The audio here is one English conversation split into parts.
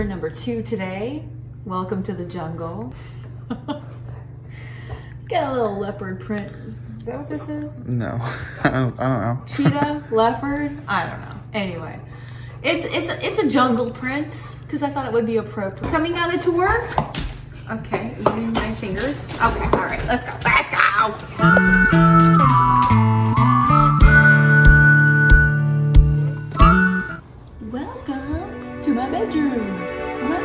tour number 2 today. Welcome to the jungle. Got a little leopard print. Is that what this is? No, I don't know. Cheetah, leopard, I don't know. Anyway, it's a jungle print because I thought it would be appropriate. Coming on the tour. Okay, using my fingers. Okay, all right, let's go. Let's go. Welcome to my bedroom. Come on.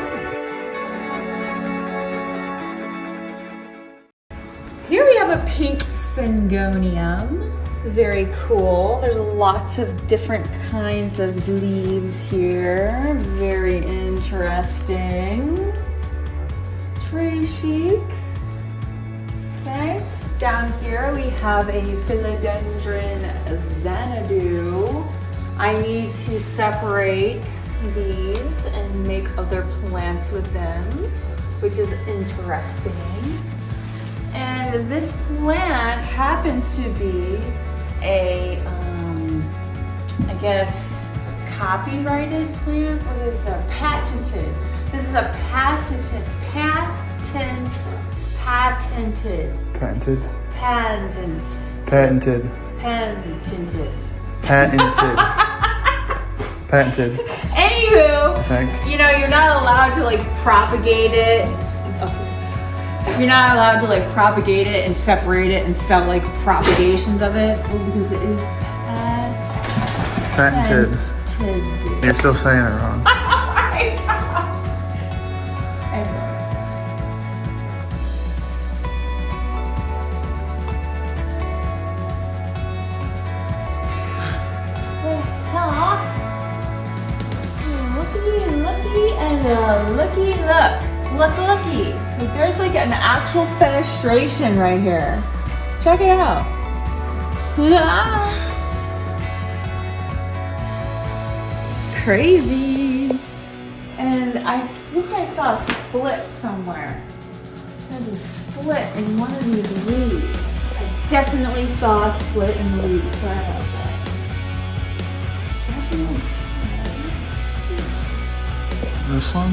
Here we have a pink syngonium. Very cool. There's lots of different kinds of leaves here. Very interesting. Tray chic. Okay. Down here we have a Philodendron Xanadu. I need to separate these and make other plants with them, which is interesting. And this plant happens to be a, I guess, copyrighted plant. What is that? Patented. This is a patented. Patented. Patented. Patented. Patented. Patented. Anywho, I think. you know, you're not allowed to like propagate it. You're not allowed to like propagate it and separate it and sell like propagations of it because it is Patented. You're still saying it wrong. Oh my God. Anyway. Looky, look. Looky. Like, there's like an actual fenestration right here. Check it out. Crazy. And I think I saw a split somewhere. There's a split in one of these leaves. I definitely saw a split in the leaves. Sorry about that. Definitely. This one?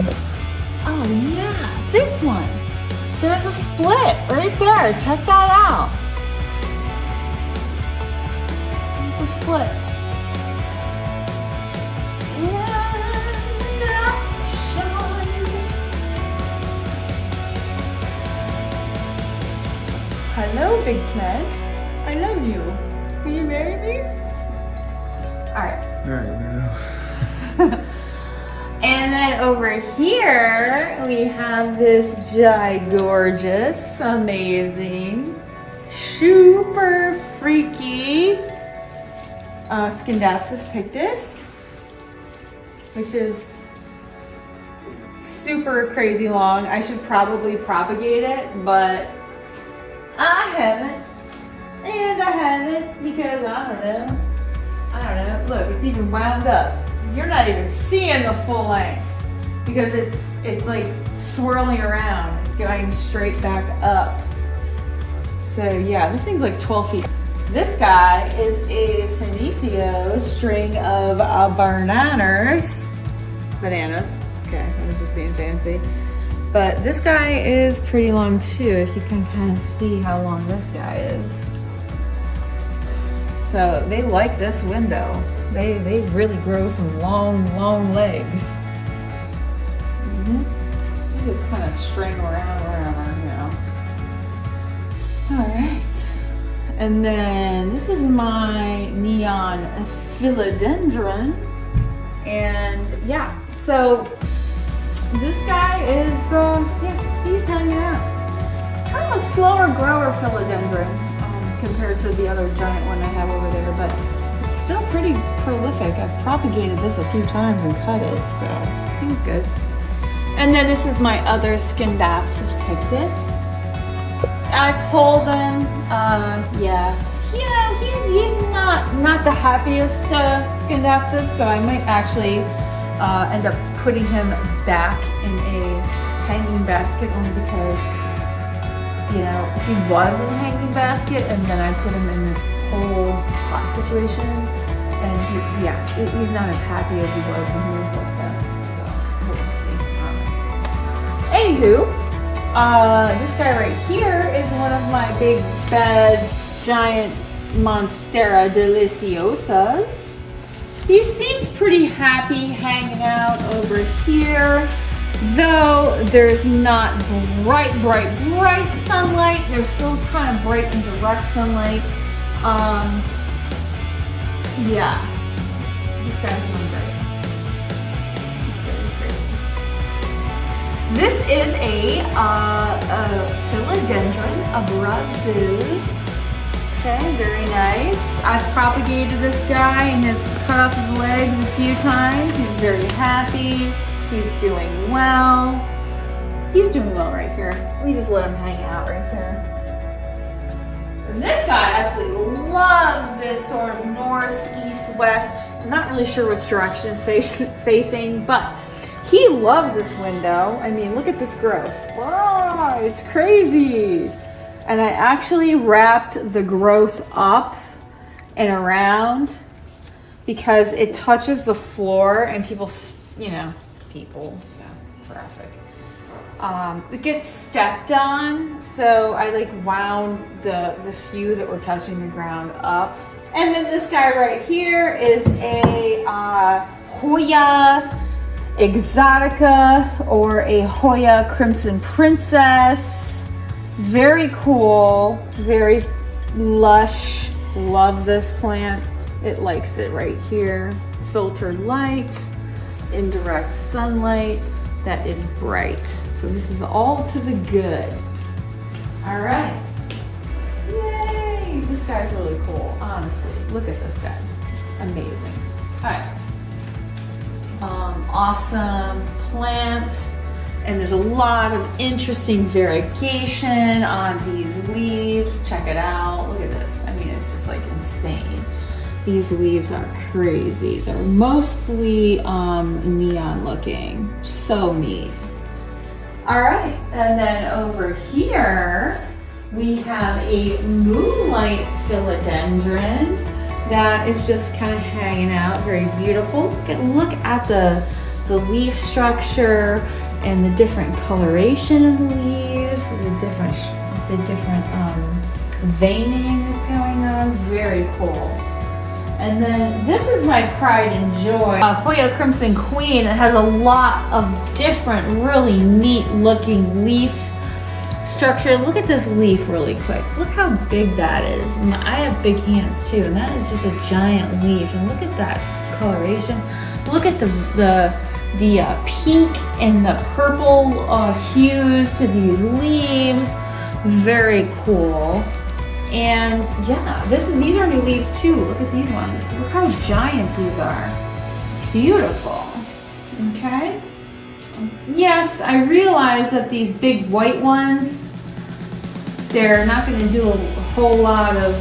Oh yeah, this one. There's a split right there. Check that out. It's a split. Hello, big plant. I love you. Will you marry me? All right. There you go. And then over here, we have this gorgeous, amazing, super freaky Scindapsus pictus, which is super crazy long. I should probably propagate it, but I haven't. And I haven't because I don't know. Look, it's even wound up. You're not even seeing the full length because it's like swirling around. It's going straight back up. So yeah, this thing's like 12 feet. This guy is a Senecio string of bananas. Okay, I was just being fancy. But this guy is pretty long too, if you can kind of see how long this guy is. So they like this window. They really grow some long legs. They just kind of string around wherever, you know. All right. And then this is my neon philodendron. And yeah, so this guy is, he's hanging out. Kind of a slower grower philodendron compared to the other giant one I have over there, but it's still pretty prolific. I've propagated this a few times and cut it, so seems good. And then this is my other Scindapsus pictus. I pulled him, yeah. You know, he's not the happiest Scindapsus, so I might actually end up putting him back in a hanging basket only because, you know, he was in a hanging basket and then I put him in this whole pot situation and he's not as happy as he was when he was like this. So we'll see. Anywho, this guy right here is one of my big, bad, giant Monstera deliciosas. He seems pretty happy hanging out over here, though there's not bright sunlight. There's still kind of bright and direct sunlight. Yeah, this guy's doing great. This is a Philodendron of Brazil. Okay, very nice. I've propagated this guy and has cut off his legs a few times. He's very happy. He's doing well. He's doing well right here. We just let him hang out right there. And this guy absolutely loves this sort of north, east, west. I'm not really sure which direction it's facing, but he loves this window. I mean, look at this growth. Wow, it's crazy. And I actually wrapped the growth up and around because it touches the floor and people, yeah, graphic. It gets stepped on, so I like wound the few that were touching the ground up. And then this guy right here is a Hoya Exotica or a Hoya Crimson Princess. Very cool, very lush. Love this plant. It likes it right here. Filtered light, indirect sunlight that is bright. So this is all to the good. All right. Yay! This guy's really cool, honestly. Look at this guy. Amazing. All right. Awesome plant. And there's a lot of interesting variegation on these leaves. Check it out. Look at this. I mean, it's just like insane. These leaves are crazy. They're mostly neon looking. So neat. All right, and then over here, we have a moonlight philodendron that is just kind of hanging out. Very beautiful. Look at the leaf structure and the different coloration of the leaves, the different veining that's going on. Very cool. And then this is my pride and joy, Hoya Crimson Queen. It has a lot of different, really neat looking leaf structure. Look at this leaf really quick. Look how big that is. I have big hands too, and that is just a giant leaf. And look at that coloration. Look at the pink and the purple hues to these leaves. Very cool. And yeah, these are new leaves too. Look at these ones. Look how giant these are. Beautiful. Okay. Yes, I realize that these big white ones, they're not going to do a whole lot of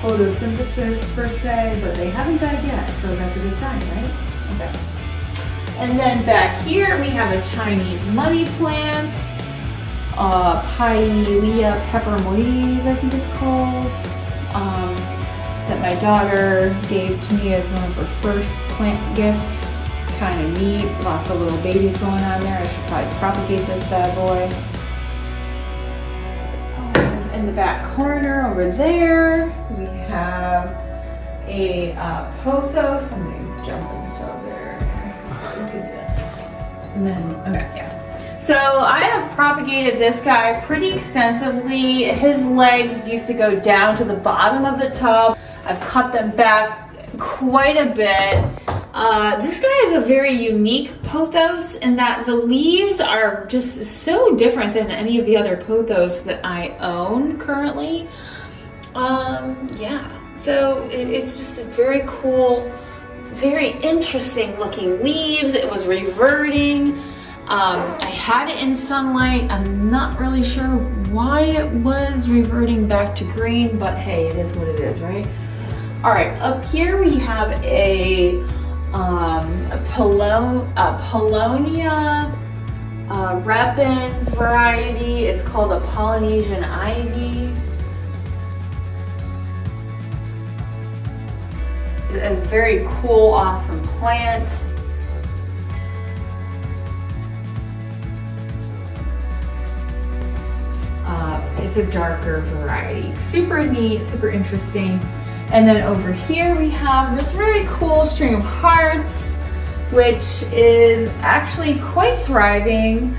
photosynthesis per se, but they haven't died yet, so that's a good sign, right? Okay. And then back here we have a Chinese money plant, Pilea peppermoides, I think it's called, that my daughter gave to me as one of her first plant gifts. Kind of neat, lots of little babies going on there. I should probably propagate this bad boy. In the back corner over there, we have a Pothos. I'm going to jump into there. Look at that. And then, okay, yeah. So I have propagated this guy pretty extensively. His legs used to go down to the bottom of the tub. I've cut them back quite a bit. This guy is a very unique pothos in that the leaves are just so different than any of the other pothos that I own currently. Yeah, so it's just a very cool, very interesting looking leaves. It was reverting. I had it in sunlight. I'm not really sure why it was reverting back to green, but hey, it is what it is, right? All right, up here we have a Paulownia repens variety. It's called a Polynesian ivy. It's a very cool, awesome plant. it's a darker variety. Super neat, super interesting. And then over here we have this very cool string of hearts, which is actually quite thriving.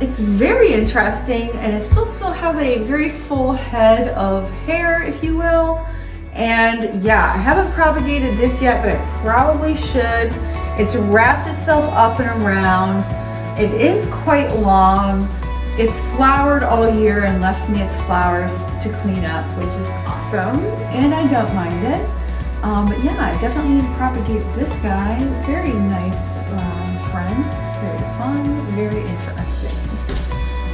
It's very interesting, and it still has a very full head of hair, if you will. And yeah, I haven't propagated this yet, but I probably should. It's wrapped itself up and around. It is quite long. It's flowered all year and left me its flowers to clean up, which is awesome, and I don't mind it. But yeah, I definitely need to propagate this guy. Very nice friend, very fun, very interesting.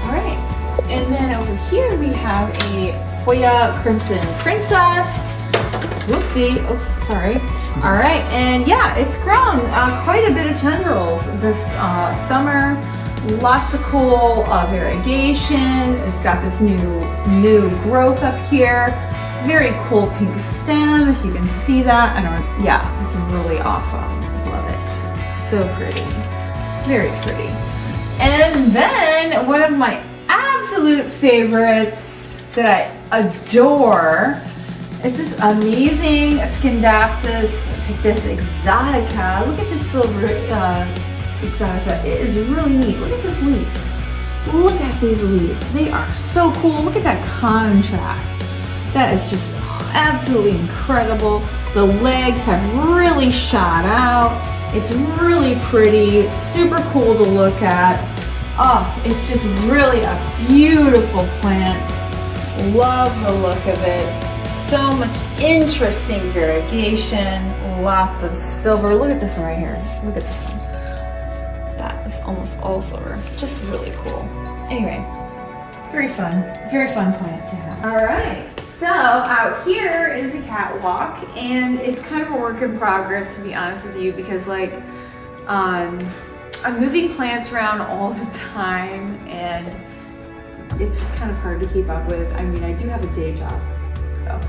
All right, and then over here we have a Hoya Crimson Princess. Whoopsie, oops, sorry. All right, and yeah, it's grown quite a bit of tendrils this summer. Lots of cool variegation. It's got this new growth up here. Very cool pink stem, if you can see that. Yeah, it's really awesome. Love it. So pretty. Very pretty. And then one of my absolute favorites that I adore is this amazing Scindapsus Pictus exotica. Look at this silver exotica. It is really neat. Look at this leaf. Look at these leaves. They are so cool. Look at that contrast. That is just absolutely incredible. The legs have really shot out. It's really pretty, super cool to look at. Oh, it's just really a beautiful plant. Love the look of it. So much interesting variegation, lots of silver. Look at this one right here. Look at this one. That is almost all silver. Just really cool. Anyway, very fun plant to have. All right. So out here is the catwalk, and it's kind of a work in progress, to be honest with you, because like I'm moving plants around all the time, and it's kind of hard to keep up with. I mean, I do have a day job, so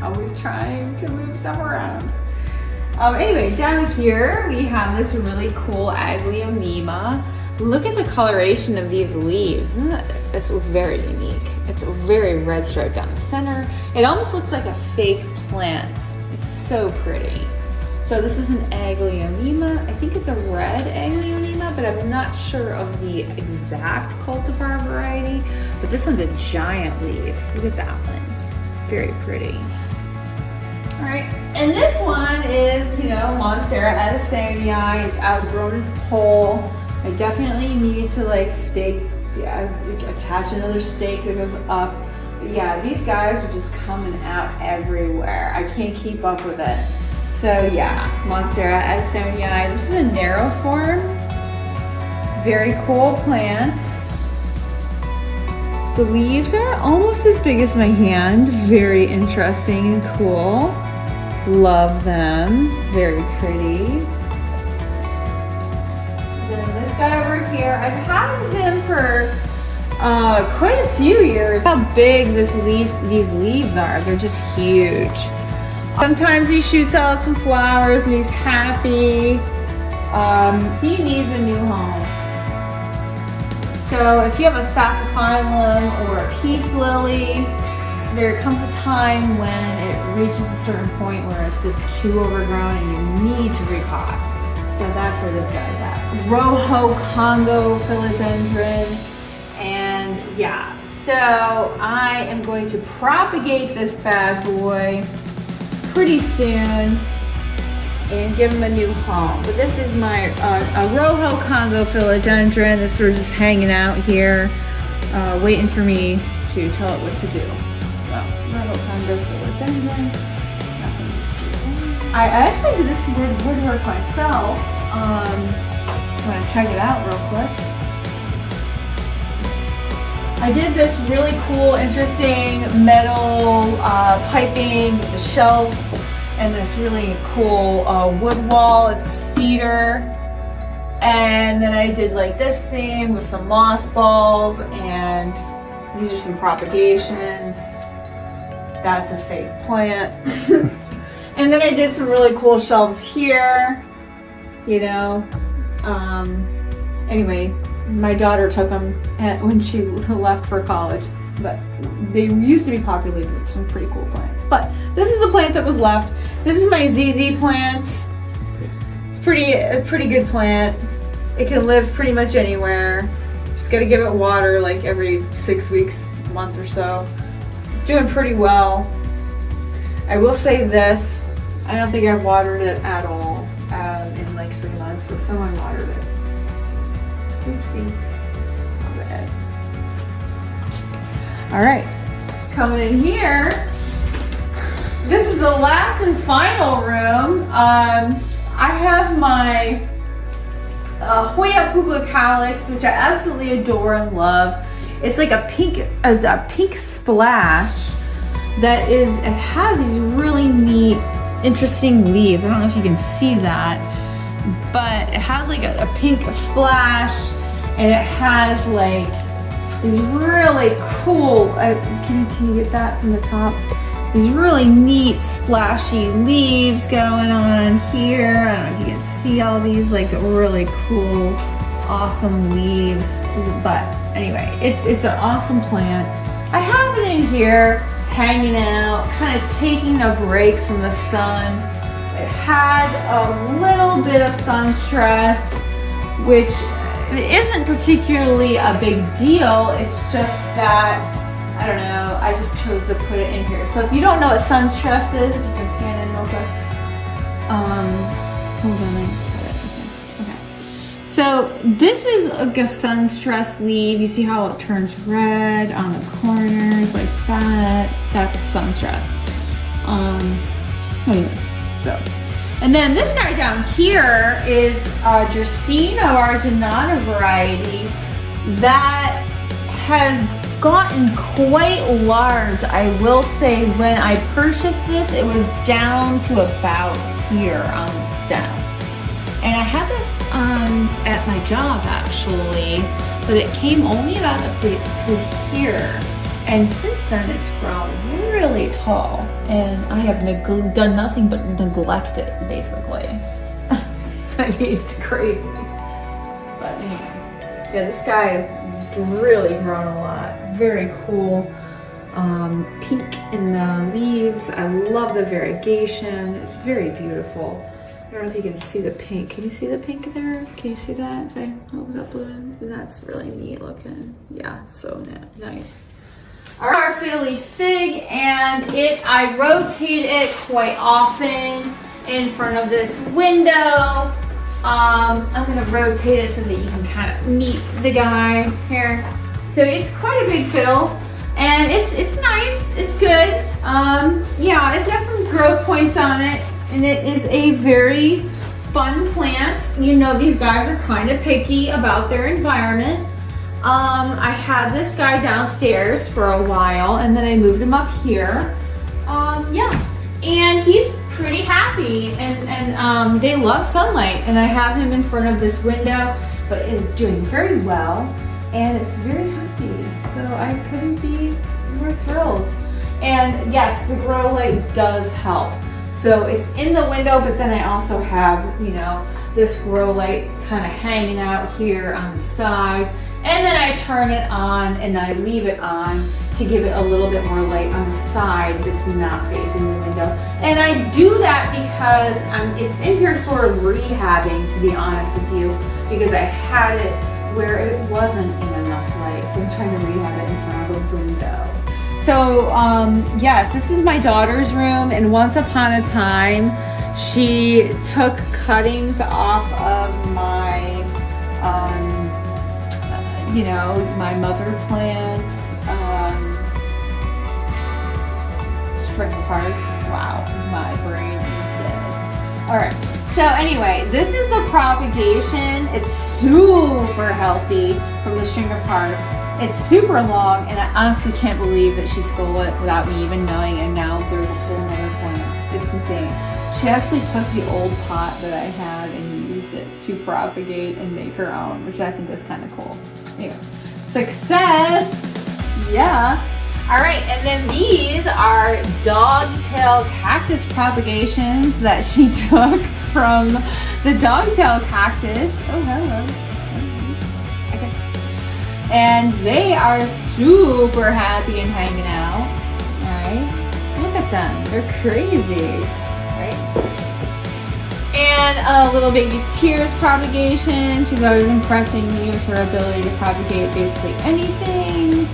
always trying to move stuff around. Anyway, down here we have this really cool Aglaonema. Look at the coloration of these leaves. Isn't that, it's very unique. It's very red stripe down the center. It almost looks like a fake plant. It's so pretty. So this is an Aglaonema. I think it's a red Aglaonema, but I'm not sure of the exact cultivar variety. But this one's a giant leaf. Look at that one. Very pretty. All right, and this one is, Monstera Edisonii. It's outgrown its pole. I definitely need to like attach another stake that goes up. But yeah, these guys are just coming out everywhere. I can't keep up with it. So yeah, Monstera Edisonii. This is a narrow form. Very cool plants. The leaves are almost as big as my hand. Very interesting and cool. Love them. Very pretty. This guy over here, I've had him for quite a few years. How big these leaves are. They're just huge. Sometimes he shoots out some flowers and he's happy. He needs a new home. So if you have a spathiphyllum or a peace lily, there comes a time when it reaches a certain point where it's just too overgrown and you need to repot. So that's where this guy's at. Rojo Congo Philodendron. And yeah, so I am going to propagate this bad boy pretty soon and give him a new home. But this is my a Rojo Congo Philodendron that's sort of just hanging out here, waiting for me to tell it what to do. So, Rojo Congo Philodendron. I actually did this woodwork myself. I'm gonna check it out real quick. I did this really cool, interesting metal piping with the shelves and this really cool wood wall. It's cedar. And then I did like this thing with some moss balls, and these are some propagations. That's a fake plant. And then I did some really cool shelves here, anyway, My daughter took them when she left for college, but they used to be populated with some pretty cool plants. But this is the plant that was left. This is my ZZ plant. It's a pretty good plant. It can live pretty much anywhere. Just gotta give it water like every 6 weeks, a month or so. It's doing pretty well. I will say this, I don't think I've watered it at all in like 3 months, so someone watered it. Oopsie. My bad. All right, coming in here. This is the last and final room. I have my Hoya Publicalis, which I absolutely adore and love. It's like a pink splash that it has these really neat, interesting leaves. I don't know if you can see that, but it has like a pink splash, and it has like these really cool, can you get that from the top? These really neat splashy leaves going on here. I don't know if you can see all these like really cool, awesome leaves. But anyway, it's an awesome plant. I have it in here hanging out, kind of taking a break from the sun. It had a little bit of sun stress, which isn't particularly a big deal. It's just that, I don't know, I just chose to put it in here. So if you don't know what sun stress is, if you can scan in real quick. Hold on, I just had it. Okay. So this is a sun stress leaf. You see how it turns red on the corners like that? That's sun stress. Anyway, so. And then this guy down here is a Dracaena arginata variety that has gotten quite large. I will say when I purchased this, it was down to about here on the stem. And I had this at my job actually, but it came only about up to here. And since then it's grown really tall, and I have done nothing but neglect it, basically. I mean, it's crazy. But anyway, yeah, this guy has really grown a lot. Very cool. Pink in the leaves. I love the variegation. It's very beautiful. I don't know if you can see the pink. Can you see the pink there? Can you see that? If I hold it up a little, that's really neat looking. Yeah, so nice. Our fiddly fig, and I rotate it quite often in front of this window. I'm gonna rotate it so that you can kind of meet the guy here. So it's quite a big fiddle, and it's nice, it's good. Yeah, it's got some growth points on it, and it is a very fun plant. You know, these guys are kind of picky about their environment. I had this guy downstairs for a while, and then I moved him up here. Yeah, and he's pretty happy, and they love sunlight, and I have him in front of this window, but it is doing very well, and it's very happy, so I couldn't be more thrilled. And yes, the grow light does help. So it's in the window, but then I also have, you know, this grow light kind of hanging out here on the side. And then I turn it on and I leave it on to give it a little bit more light on the side that's not facing the window. And I do that because it's in here sort of rehabbing, to be honest with you, because I had it where it wasn't in enough light. So I'm trying to rehab it in front of a window. So yes, this is my daughter's room, and once upon a time, she took cuttings off of my, you know, my mother plants, string parts. Wow, my brain is dead. All right. So anyway, this is the propagation. It's super healthy from the string of parts. It's super long, and I honestly can't believe that she stole it without me even knowing, and now there's a whole nother plant. It's insane. She actually took the old pot that I had and used it to propagate and make her own, which I think was kind of cool. Anyway, success! Yeah. All right, and then these are dogtail cactus propagations that she took from the dogtail cactus. Oh, hello. Okay. And they are super happy and hanging out. Alright? Look at them. They're crazy. Right? And little baby's tears propagation. She's always impressing me with her ability to propagate basically anything.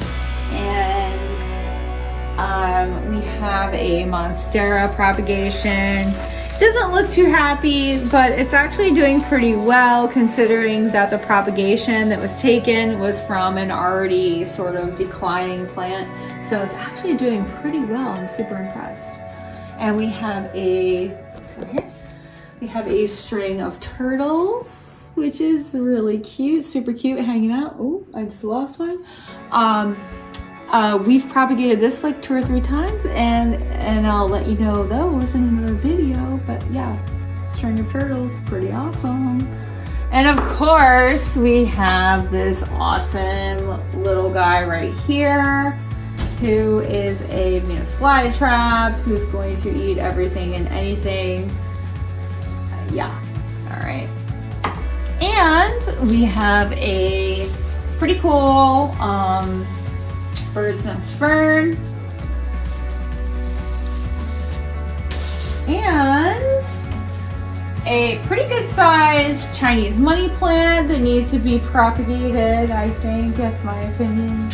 And we have a monstera propagation. Doesn't look too happy, but it's actually doing pretty well considering that the propagation that was taken was from an already sort of declining plant. So it's actually doing pretty well. I'm super impressed. And we have a string of turtles, which is really cute, super cute, hanging out. Oh, I just lost one. We've propagated this like 2 or 3 times, and I'll let you know those in another video. But yeah, string of turtles, pretty awesome. And of course, we have this awesome little guy right here, who is a Venus flytrap, who's going to eat everything and anything. Yeah, all right. And we have a pretty cool bird's nest fern. And a pretty good sized Chinese money plant that needs to be propagated, I think. That's my opinion.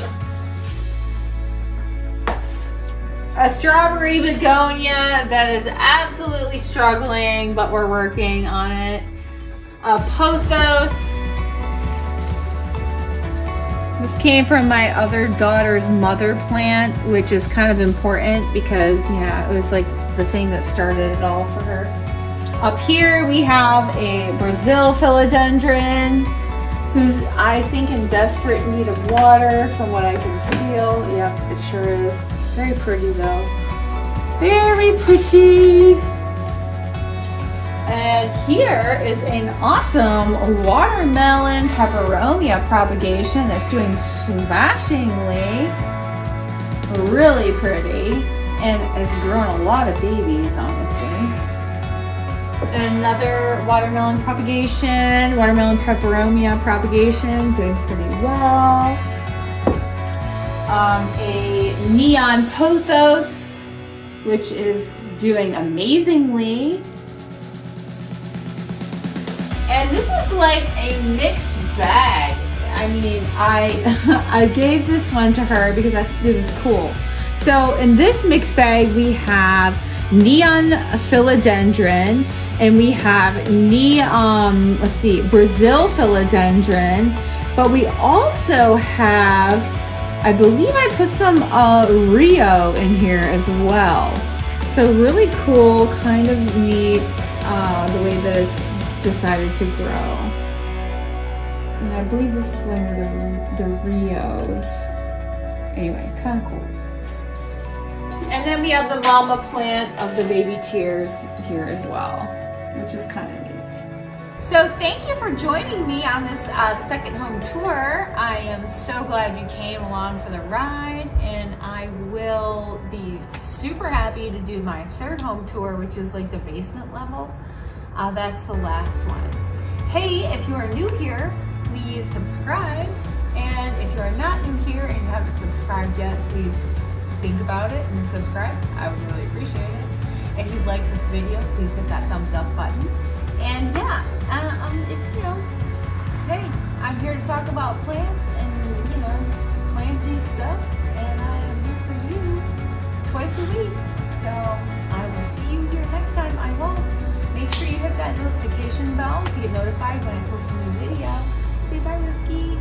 A strawberry begonia that is absolutely struggling, but we're working on it. A pothos. This came from my other daughter's mother plant, which is kind of important because, yeah, it was like the thing that started it all for her. Up here we have a Brazil philodendron, who's, I think, in desperate need of water from what I can feel. Yep, it sure is. Very pretty though. Very pretty. And here is an awesome watermelon peperomia propagation that's doing smashingly. Really pretty. And has grown a lot of babies, honestly. Another watermelon propagation, watermelon peperomia propagation, doing pretty well. A neon pothos, which is doing amazingly. And this is like a mixed bag. I mean, I gave this one to her because I thought it was cool. So in this mixed bag, we have neon philodendron, and we have Brazil philodendron, but we also have, I believe I put some Rio in here as well. So really cool, kind of neat, the way that it's decided to grow. And I believe this is one of the Rios. Anyway, kind of cool. And then we have the mama plant of the baby tears here as well, which is kind of neat. So thank you for joining me on this second home tour. I am so glad you came along for the ride, and I will be super happy to do my third home tour, which is like the basement level. That's the last one. Hey, if you are new here, please subscribe. And if you are not new here and you haven't subscribed yet, please think about it and subscribe. I would really appreciate it. If you like this video, please hit that thumbs up button. And yeah, hey, I'm here to talk about plants and, planty stuff. And I am here for you twice a week. So I will see you here next time. I hope. Make sure you hit that notification bell to get notified when I post a new video. Say bye, Risky.